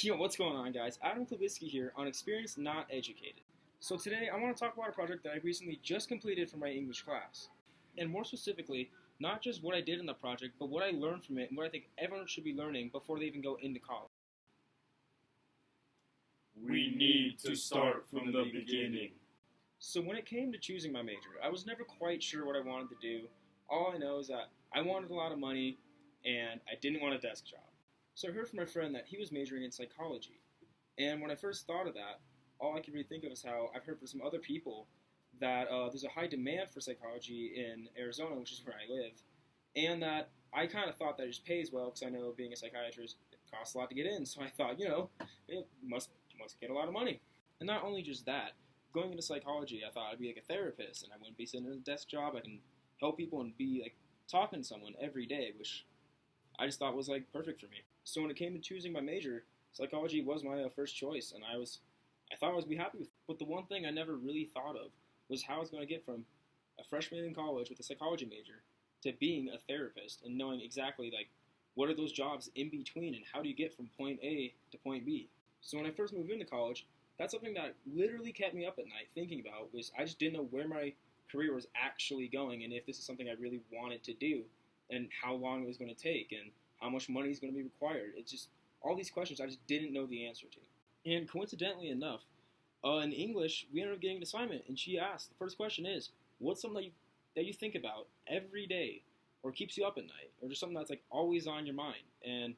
Yo, what's going on, guys? Adam Klabisky here on Experience Not Educated. So today I want to talk about a project that I recently just completed for my English class. And more specifically, not just what I did in the project, but what I learned from it and what I think everyone should be learning before they even go into college. We need to start from the beginning. So when it came to choosing my major, I was never quite sure what I wanted to do. All I know is that I wanted a lot of money and I didn't want a desk job. So I heard from my friend that he was majoring in psychology. And when I first thought of that, all I could really think of is how I've heard from some other people that there's a high demand for psychology in Arizona, which is where I live, and that I kind of thought that it just pays well because I know being a psychiatrist, it costs a lot to get in. So I thought, it must get a lot of money. And not only just that, going into psychology, I thought I'd be like a therapist and I wouldn't be sitting in a desk job. I can help people and be like talking to someone every day, which I just thought was like perfect for me. So when it came to choosing my major, psychology was my first choice, and I thought I was be happy with it. But the one thing I never really thought of was how I was going to get from a freshman in college with a psychology major to being a therapist and knowing exactly like what are those jobs in between and how do you get from point A to point B. So when I first moved into college, that's something that literally kept me up at night thinking about was I just didn't know where my career was actually going and if this is something I really wanted to do and how long it was going to take and how much money is going to be required. It's just all these questions I just didn't know the answer to. And coincidentally enough, in English, we ended up getting an assignment, and she asked, the first question is, what's something that you think about every day or keeps you up at night or just something that's like always on your mind? And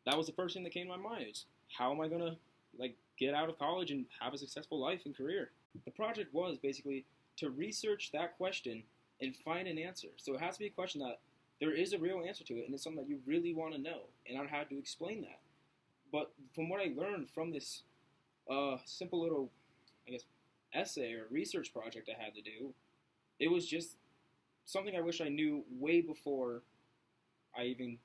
that was the first thing that came to my mind. It's how am I going to like get out of college and have a successful life and career? The project was basically to research that question and find an answer. So it has to be a question that there is a real answer to it, and it's something that you really want to know, and I had to explain that. But from what I learned from this simple little, essay or research project I had to do, it was just something I wish I knew way before I even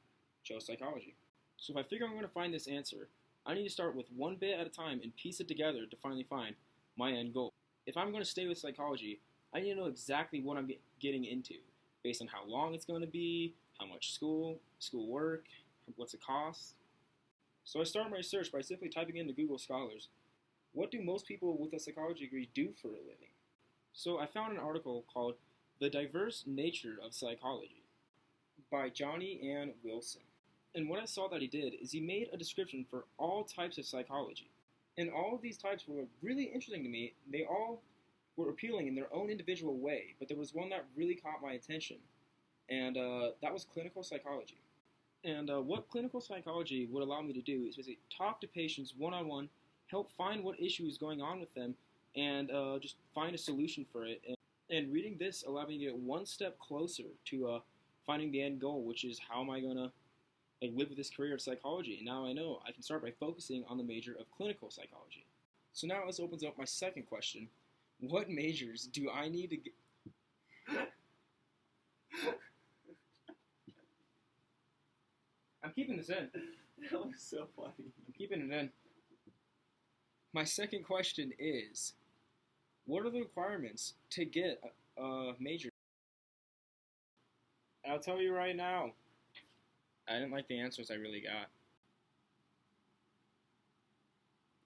chose psychology. So if I figure I'm going to find this answer, I need to start with one bit at a time and piece it together to finally find my end goal. If I'm going to stay with psychology, I need to know exactly what I'm getting into, based on how long it's going to be, how much school work, what's it cost. So I started my research by simply typing into Google Scholars, what do most people with a psychology degree do for a living? So I found an article called The Diverse Nature of Psychology by Johnny Ann Wilson. And what I saw that he did is he made a description for all types of psychology. And all of these types were really interesting to me. They all were appealing in their own individual way, but there was one that really caught my attention, and that was clinical psychology. And what clinical psychology would allow me to do is basically talk to patients one-on-one, help find what issue is going on with them, and just find a solution for it. And reading this allowed me to get one step closer to finding the end goal, which is how am I going to live with this career of psychology. And now I know I can start by focusing on the major of clinical psychology. So now this opens up my second question. What majors do I need to get? I'm keeping this in. That was so funny. I'm keeping it in. My second question is, what are the requirements to get a major? I'll tell you right now. I didn't like the answers I really got.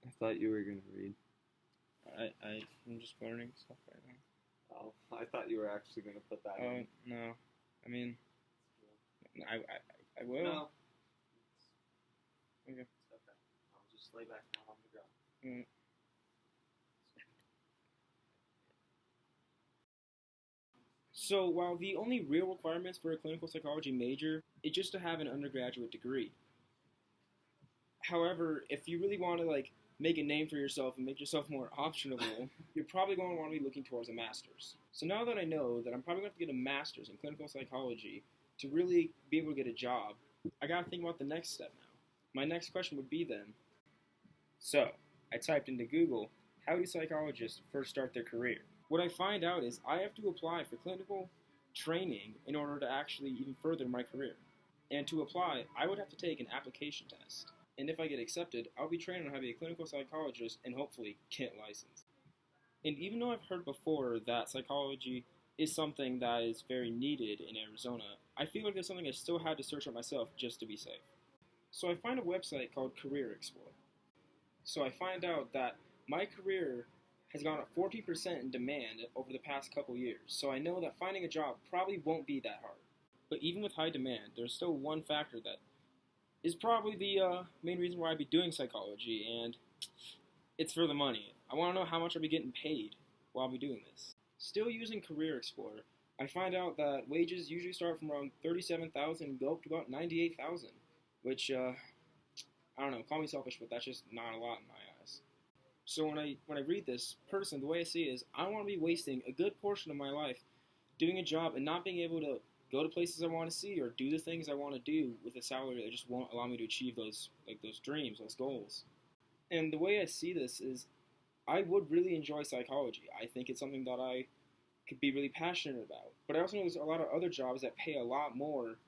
I thought you were going to read. I'm just learning stuff right now. Oh, I thought you were actually going to put that in. No. I mean, I will. No. Okay. It's okay. I'll just lay back down on the ground. So while the only real requirements for a clinical psychology major is just to have an undergraduate degree. However, if you really want to make a name for yourself and make yourself more optionable, you're probably going to want to be looking towards a master's. So now that I know that I'm probably going to have to get a master's in clinical psychology to really be able to get a job, I got to think about the next step now. My next question would be then, so I typed into Google, how do psychologists first start their career? What I find out is I have to apply for clinical training in order to actually even further my career. And to apply, I would have to take an application test. And if I get accepted, I'll be trained on how to be a clinical psychologist and hopefully get licensed. And even though I've heard before that psychology is something that is very needed in Arizona, I feel like there's something I still had to search out myself just to be safe. So I find a website called Career Explorer. So I find out that my career has gone up 14% in demand over the past couple years. So I know that finding a job probably won't be that hard. But even with high demand, there's still one factor that is probably the main reason why I'd be doing psychology, and it's for the money. I want to know how much I'll be getting paid while I'll be doing this. Still using Career Explorer, I find out that wages usually start from around $37,000 and go up to about $98,000, which I don't know. Call me selfish, but that's just not a lot in my eyes. So when I read this, personally, the way I see it is I want to be wasting a good portion of my life doing a job and not being able to go to places I want to see or do the things I want to do with a salary that just won't allow me to achieve those dreams, those goals. And the way I see this is I would really enjoy psychology. I think it's something that I could be really passionate about. But I also know there's a lot of other jobs that pay a lot more,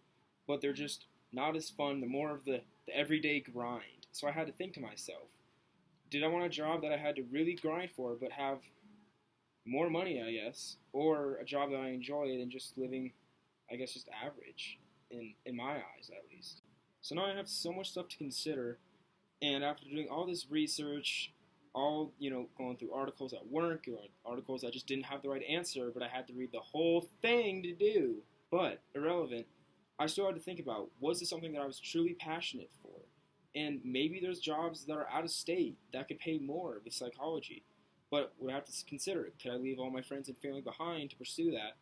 but they're just not as fun. They're more of the everyday grind. So I had to think to myself, did I want a job that I had to really grind for but have more money, I guess, or a job that I enjoyed and just living, I guess, just average, in my eyes at least. So now I have so much stuff to consider, and after doing all this research, all, going through articles at work or articles I just didn't have the right answer, but I had to read the whole thing to do. But irrelevant, I still had to think about, was this something that I was truly passionate for? And maybe there's jobs that are out of state that could pay more with psychology. But would I have to consider it? Could I leave all my friends and family behind to pursue that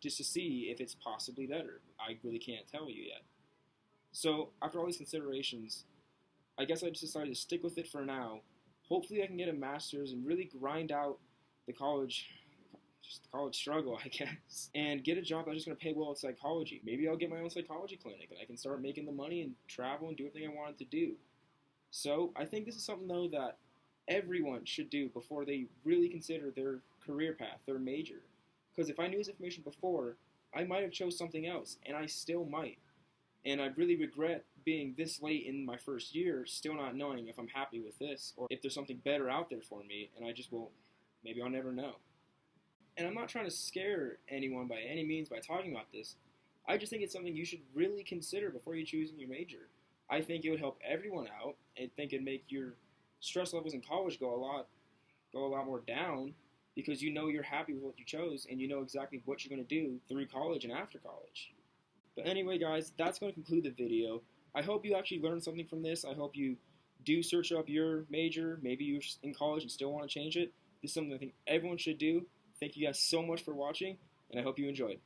just to see if it's possibly better? I really can't tell you yet. So after all these considerations, I guess I just decided to stick with it for now. Hopefully I can get a master's and really grind out the college struggle, I guess, and get a job that's just going to pay well with psychology. Maybe I'll get my own psychology clinic and I can start making the money and travel and do everything I wanted to do. So I think this is something, though, that everyone should do before they really consider their career path, their major. Because if I knew this information before, I might have chose something else, and I still might. And I really regret being this late in my first year, still not knowing if I'm happy with this, or if there's something better out there for me, and I just won't, maybe I'll never know. And I'm not trying to scare anyone by any means by talking about this. I just think it's something you should really consider before you choosing your major. I think it would help everyone out. I think it'd make your stress levels in college go a lot more down, because you know you're happy with what you chose, and you know exactly what you're going to do through college and after college. But anyway, guys, that's going to conclude the video. I hope you actually learned something from this. I hope you do search up your major. Maybe you're in college and still want to change it. This is something I think everyone should do. Thank you guys so much for watching, and I hope you enjoyed.